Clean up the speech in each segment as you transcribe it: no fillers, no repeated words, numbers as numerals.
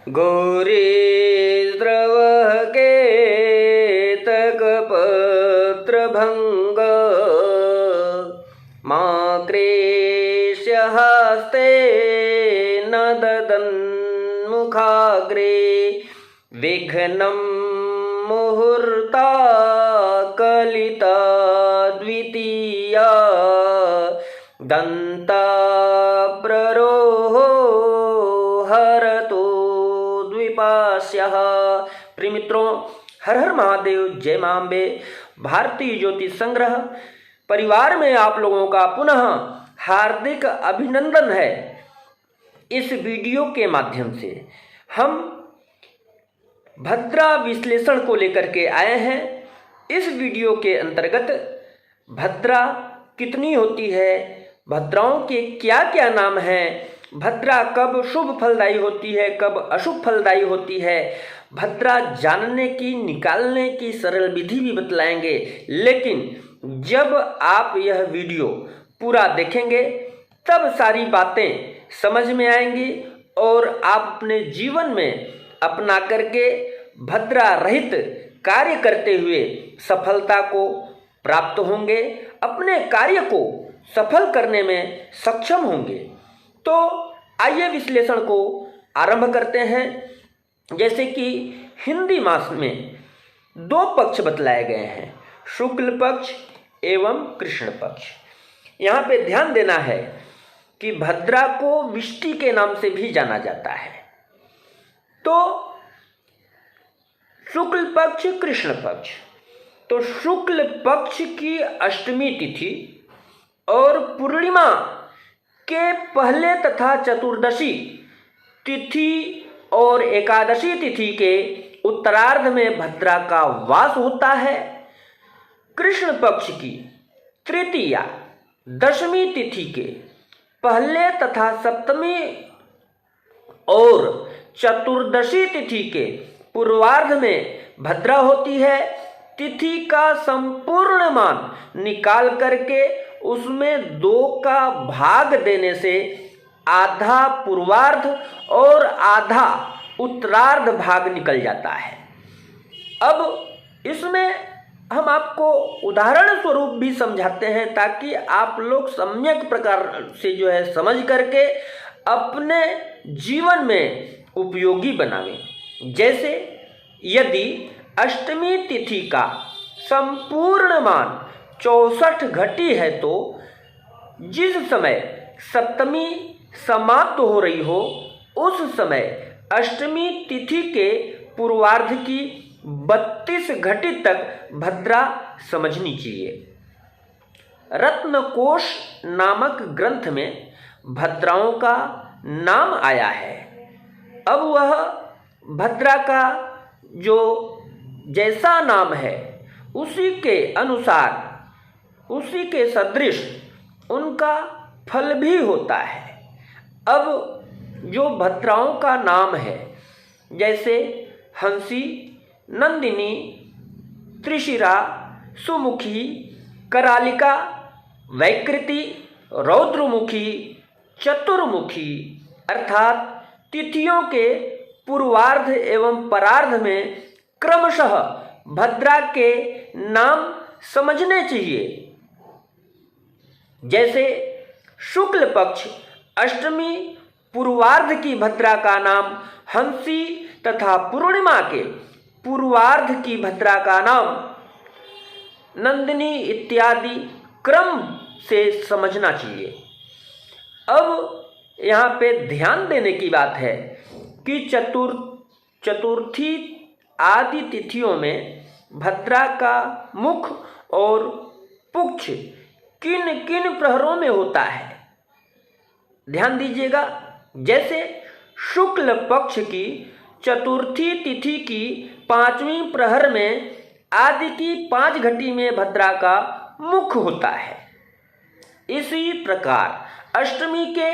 घोरेद्रवः केतकपत्रभङ्ग मा क्रेश्यहस्ते न ददन्मुखाग्रे विघ्नं मुहूर्ता कलिता द्वितीया दन्ता प्ररोहो हरतो द्विपास्यः। प्रिय मित्रों, हर हर महादेव, जय मां अम्बे। भारतीय ज्योतिष संग्रह परिवार में आप लोगों का पुनः हार्दिक अभिनंदन है। इस वीडियो के माध्यम से हम भद्रा विश्लेषण को लेकर के आए हैं। इस वीडियो के अंतर्गत भद्रा कितनी होती है, भद्राओं के क्या क्या नाम हैं, भद्रा कब शुभ फलदायी होती है, कब अशुभ फलदायी होती है, भद्रा जानने की निकालने की सरल विधि भी बतलाएंगे। लेकिन जब आप यह वीडियो पूरा देखेंगे तब सारी बातें समझ में आएंगी और आप अपने जीवन में अपना करके भद्रा रहित कार्य करते हुए सफलता को प्राप्त होंगे, अपने कार्य को सफल करने में सक्षम होंगे। तो आइए विश्लेषण को आरंभ करते हैं। जैसे कि हिंदी मास में दो पक्ष बतलाए गए हैं, शुक्ल पक्ष एवं कृष्ण पक्ष। यहाँ पे ध्यान देना है कि भद्रा को विष्टि के नाम से भी जाना जाता है। तो शुक्ल पक्ष, कृष्ण पक्ष। तो शुक्ल पक्ष की अष्टमी तिथि और पूर्णिमा के पहले तथा चतुर्दशी तिथि और एकादशी तिथि के उत्तरार्ध में भद्रा का वास होता है। कृष्ण पक्ष की तृतीया दशमी तिथि के पहले तथा सप्तमी और चतुर्दशी तिथि के पूर्वार्ध में भद्रा होती है। तिथि का संपूर्ण मान निकाल करके उसमें 2 का भाग देने से आधा पूर्वार्ध और आधा उत्तरार्ध भाग निकल जाता है। अब इसमें हम आपको उदाहरण स्वरूप भी समझाते हैं ताकि आप लोग सम्यक प्रकार से समझ करके अपने जीवन में उपयोगी बनावें। जैसे यदि अष्टमी तिथि का संपूर्ण मान 64 घटी है तो जिस समय सप्तमी समाप्त हो रही हो उस समय अष्टमी तिथि के पूर्वार्ध की 32 घटी तक भद्रा समझनी चाहिए। रत्नकोश नामक ग्रंथ में भद्राओं का नाम आया है। अब वह भद्रा का जो जैसा नाम है उसी के अनुसार, उसी के सदृश उनका फल भी होता है। अब जो भद्राओं का नाम है जैसे हंसी, नंदिनी, त्रिशिरा, सुमुखी, करालिका, वैकृति, रौद्रमुखी, चतुर्मुखी अर्थात तिथियों के पूर्वार्ध एवं परार्ध में क्रमशः भद्रा के नाम समझने चाहिए। जैसे शुक्ल पक्ष अष्टमी पूर्वार्ध की भद्रा का नाम हंसी तथा पूर्णिमा के पूर्वार्ध की भद्रा का नाम नंदिनी इत्यादि क्रम से समझना चाहिए। अब यहाँ पे ध्यान देने की बात है कि चतुर्थी आदि तिथियों में भद्रा का मुख और पुच्छ किन किन प्रहरों में होता है, ध्यान दीजिएगा। जैसे शुक्ल पक्ष की चतुर्थी तिथि की 5वीं प्रहर में आदि की 5 घटी में भद्रा का मुख होता है। इसी प्रकार अष्टमी के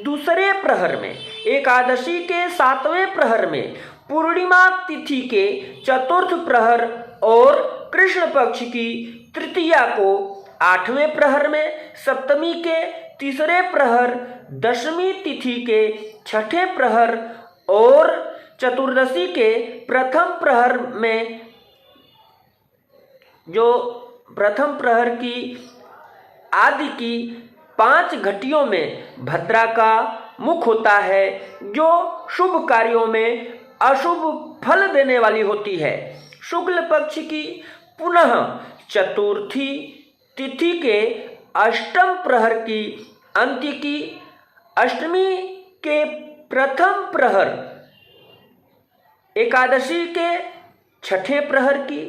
दूसरे प्रहर में, एकादशी के 7वें प्रहर में, पूर्णिमा तिथि के चतुर्थ प्रहर और कृष्ण पक्ष की तृतीया को 8वें प्रहर में, सप्तमी के तीसरे प्रहर, दशमी तिथि के 6ठे प्रहर और चतुर्दशी के प्रथम प्रहर में जो प्रथम प्रहर की आदि की 5 घटियों में भद्रा का मुख होता है, जो शुभ कार्यों में अशुभ फल देने वाली होती है। शुक्ल पक्ष की पुनः चतुर्थी तिथि के अष्टम प्रहर की अंत्य की, अष्टमी के प्रथम प्रहर, एकादशी के छठे प्रहर की,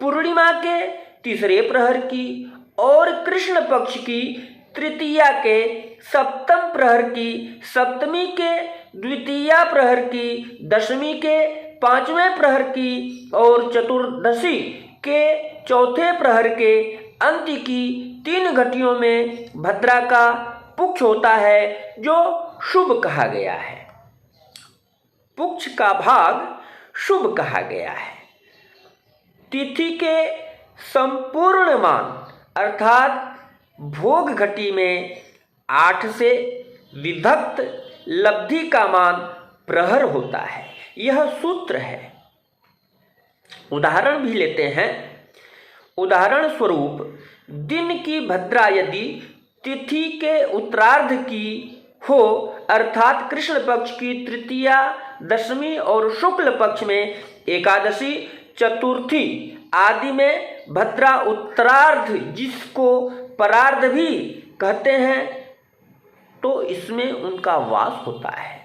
पूर्णिमा के तीसरे प्रहर की और कृष्ण पक्ष की तृतीया के सप्तम प्रहर की, सप्तमी के द्वितीया प्रहर की, दशमी के 5वें प्रहर की और चतुर्दशी के चौथे प्रहर के अंत्य की 3 घटियों में भद्रा का पुक्ष होता है, जो शुभ कहा गया है। पुक्ष का भाग शुभ कहा गया है। तिथि के संपूर्ण मान अर्थात भोग घटी में 8 से विभक्त लब्धि का मान प्रहर होता है। यह सूत्र है। उदाहरण भी लेते हैं। उदाहरण स्वरूप दिन की भद्रा यदि तिथि के उत्तरार्ध की हो अर्थात कृष्ण पक्ष की तृतीया, दशमी और शुक्ल पक्ष में एकादशी, चतुर्थी आदि में भद्रा उत्तरार्ध जिसको परार्ध भी कहते हैं, तो इसमें उनका वास होता है।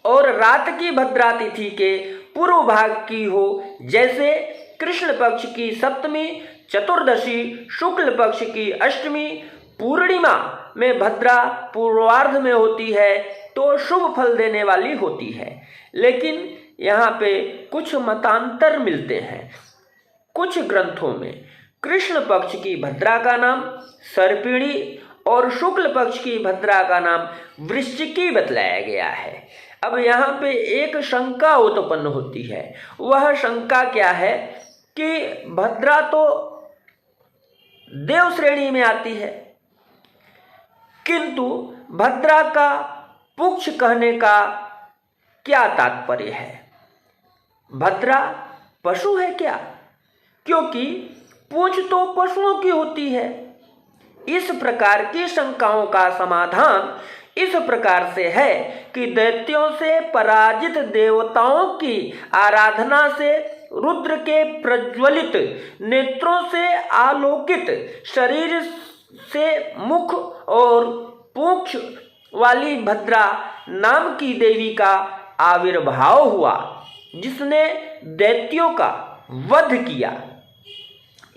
और रात की भद्रा तिथि के पूर्व भाग की हो, जैसे कृष्ण पक्ष की सप्तमी, चतुर्दशी, शुक्ल पक्ष की अष्टमी, पूर्णिमा में भद्रा पूर्वार्ध में होती है, तो शुभ फल देने वाली होती है। लेकिन यहाँ पे कुछ मतांतर मिलते हैं। कुछ ग्रंथों में कृष्ण पक्ष की भद्रा का नाम सर्पिणी और शुक्ल पक्ष की भद्रा का नाम वृश्चिकी बतलाया गया है। अब यहाँ पे एक शंका उत्पन्न होती है। वह शंका क्या है कि भद्रा तो देव श्रेणी में आती है, किंतु भद्रा का पुक्ष कहने का क्या तात्पर्य है? भद्रा पशु है क्या? क्योंकि पूंछ तो पशुओं की होती है। इस प्रकार की शंकाओं का समाधान इस प्रकार से है कि दैत्यों से पराजित देवताओं की आराधना से रुद्र के प्रज्वलित नेत्रों से आलोकित शरीर से मुख और पूंछ वाली भद्रा नाम की देवी का आविर्भाव हुआ, जिसने दैत्यों का वध किया।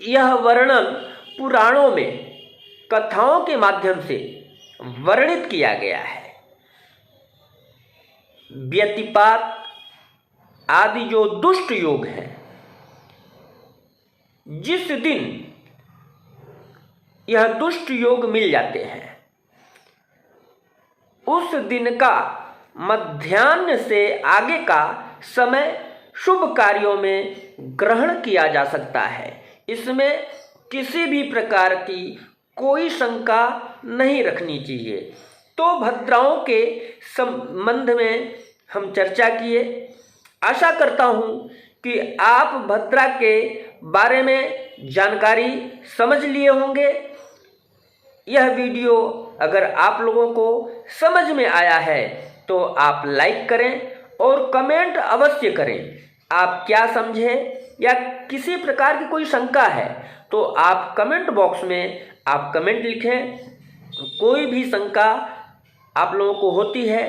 यह वर्णन पुराणों में कथाओं के माध्यम से वर्णित किया गया है। व्यतिपात आदि जो दुष्ट योग हैं, जिस दिन यह दुष्ट योग मिल जाते हैं, उस दिन का मध्याह्न से आगे का समय शुभ कार्यों में ग्रहण किया जा सकता है। इसमें किसी भी प्रकार की कोई शंका नहीं रखनी चाहिए। तो भद्राओं के संबंध में हम चर्चा किए। आशा करता हूँ कि आप भद्रा के बारे में जानकारी समझ लिए होंगे। यह वीडियो अगर आप लोगों को समझ में आया है तो आप लाइक करें और कमेंट अवश्य करें। आप क्या समझे या किसी प्रकार की कोई शंका है तो आप कमेंट बॉक्स में आप कमेंट लिखें। कोई भी शंका आप लोगों को होती है,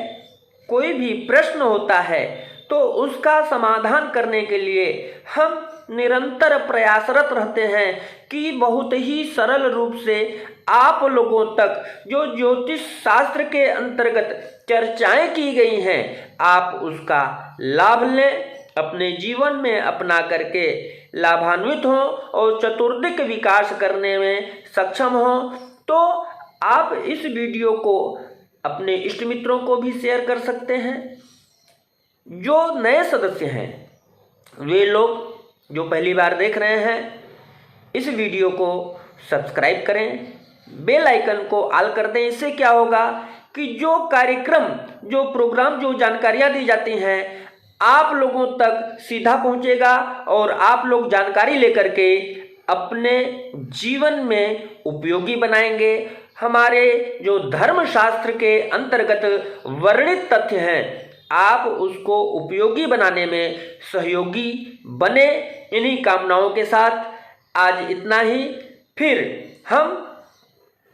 कोई भी प्रश्न होता है, तो उसका समाधान करने के लिए हम निरंतर प्रयासरत रहते हैं कि बहुत ही सरल रूप से आप लोगों तक जो ज्योतिष शास्त्र के अंतर्गत चर्चाएं की गई हैं, आप उसका लाभ लें, अपने जीवन में अपना करके लाभान्वित हों और चतुर्दिक विकास करने में सक्षम हों। तो आप इस वीडियो को अपने इष्ट मित्रों को भी शेयर कर सकते हैं। जो नए सदस्य हैं, वे लोग जो पहली बार देख रहे हैं, इस वीडियो को सब्सक्राइब करें, बेल आइकन को ऑल कर दें। इससे क्या होगा कि जो कार्यक्रम, जो प्रोग्राम, जो जानकारियाँ दी जाती हैं, आप लोगों तक सीधा पहुंचेगा और आप लोग जानकारी लेकर के अपने जीवन में उपयोगी बनाएंगे। हमारे जो धर्मशास्त्र के अंतर्गत वर्णित तथ्य हैं, आप उसको उपयोगी बनाने में सहयोगी बने। इन्हीं कामनाओं के साथ आज इतना ही। फिर हम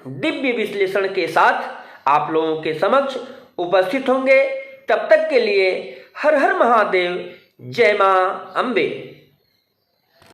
दिव्य विश्लेषण के साथ आप लोगों के समक्ष उपस्थित होंगे। तब तक के लिए हर हर महादेव, जय मां अम्बे।